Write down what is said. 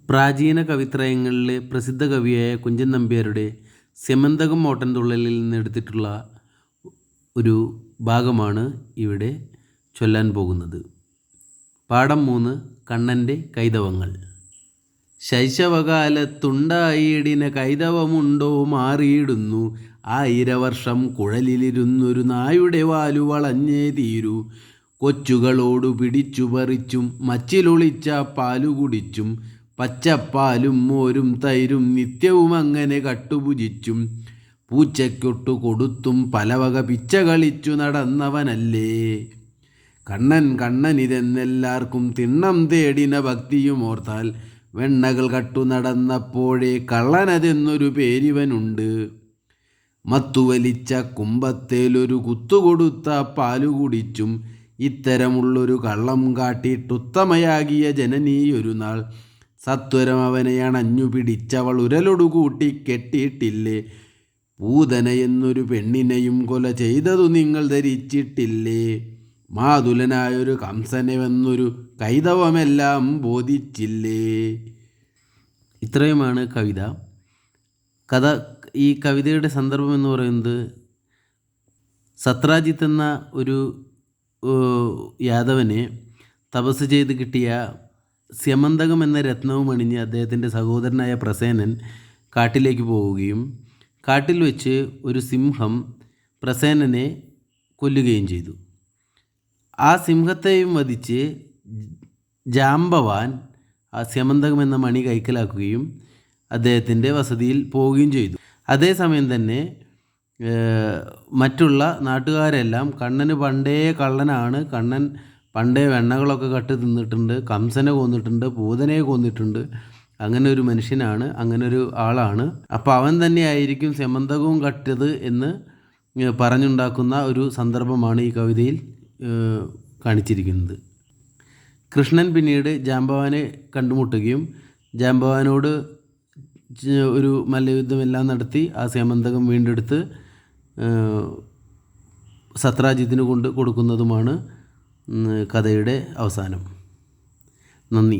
പ്രാചീന കവിത്രയങ്ങളിലെ പ്രസിദ്ധ കവിയായ കുഞ്ചൻ നമ്പ്യാരുടെ സ്യമന്തകം ഓട്ടൻതുള്ളലിൽ നിന്ന് എടുത്തിട്ടുള്ള ഒരു ഭാഗമാണ് ഇവിടെ ചൊല്ലാൻ പോകുന്നത്. പാഠം 3 കണ്ണൻ്റെ കൈതവങ്ങൾ. ശൈശവകാലത്തുണ്ടായിടിന കൈതവമുണ്ടോ മാറിയിടുന്നു, 1000 വർഷം കുഴലിലിരുന്നൊരു നായുടെ വാലു വളഞ്ഞേ തീരൂ. കൊച്ചുകളോടു പിടിച്ചു പറിച്ചും മച്ചിലൊളിച്ച പാലു കുടിച്ചും പച്ചപ്പാലും മോരും തൈരും നിത്യവും അങ്ങനെ കട്ടുപുജിച്ചും പൂച്ചയ്ക്കൊട്ടു കൊടുത്തും പലവക പിച്ച കളിച്ചു നടന്നവനല്ലേ കണ്ണൻ. കണ്ണനിതെന്നെല്ലാവർക്കും തിണ്ണം തേടിന ഭക്തിയുമോർത്താൽ വെണ്ണകൾ കട്ടു നടന്നപ്പോഴേ കള്ളനതെന്നൊരു പേരിവനുണ്ട്. മത്തുവലിച്ച കുമ്പത്തേലൊരു കുത്തുകൊടുത്ത പാലു കുടിച്ചും ഇത്തരമുള്ളൊരു കള്ളം കാട്ടിട്ടുത്തമയാകിയ ജനനീയൊരു നാൾ സത്വരം അവനെ അണഞ്ഞു പിടിച്ചവൾ ഉരലൊടു കൂട്ടി കെട്ടിയിട്ടില്ലേ. പൂതന എന്നൊരു പെണ്ണിനെയും കൊല ചെയ്തതു നിങ്ങൾ ധരിച്ചിട്ടില്ലേ. മാതുലനായൊരു കംസനെന്നൊരു കൈതവമെല്ലാം ബോധിച്ചില്ലേ. ഇത്രയുമാണ് കവിത. ഈ കവിതയുടെ സന്ദർഭം എന്ന് പറയുന്നത് സത്രാജിത്ത് എന്ന ഒരു യാദവനെ തപസ് ചെയ്ത് കിട്ടിയ സ്യമന്തകം എന്ന രത്നവും അണിഞ്ഞ് അദ്ദേഹത്തിൻ്റെ സഹോദരനായ പ്രസേനൻ കാട്ടിലേക്ക് പോവുകയും കാട്ടിൽ വെച്ച് ഒരു സിംഹം പ്രസേനനെ കൊല്ലുകയും ചെയ്തു. ആ സിംഹത്തെയും വധിച്ച് ജാമ്പവാൻ ആ സ്യമന്തകം എന്ന മണി കൈക്കലാക്കുകയും അദ്ദേഹത്തിൻ്റെ വസതിയിൽ പോവുകയും ചെയ്തു. അതേസമയം തന്നെ മറ്റുള്ള നാട്ടുകാരെല്ലാം കണ്ണന് പണ്ടേ കള്ളനാണ്, കണ്ണൻ പണ്ടേ വെണ്ണകളൊക്കെ കട്ട് തിന്നിട്ടുണ്ട്, കംസനെ കൊന്നിട്ടുണ്ട്, പൂതനയെ കൊന്നിട്ടുണ്ട്, അങ്ങനെ ഒരു മനുഷ്യനാണ്, അങ്ങനെ ഒരു ആളാണ്, അപ്പോൾ അവൻ തന്നെയായിരിക്കും സ്യമന്തകവും കട്ടത് എന്ന് പറഞ്ഞുണ്ടാക്കുന്ന ഒരു സന്ദർഭമാണ് ഈ കവിതയിൽ കാണിച്ചിരിക്കുന്നത്. കൃഷ്ണൻ പിന്നീട് ജാമ്പവാനെ കണ്ടുമുട്ടുകയും ജാമ്പവാനോട് ഒരു മല്ലയുദ്ധമെല്ലാം നടത്തി ആ സ്യമന്തകം വീണ്ടെടുത്ത് സത്രാജിത്തിന് കൊടുക്കുന്നതുമാണ് കഥയുടെ അവസാനം. നന്ദി.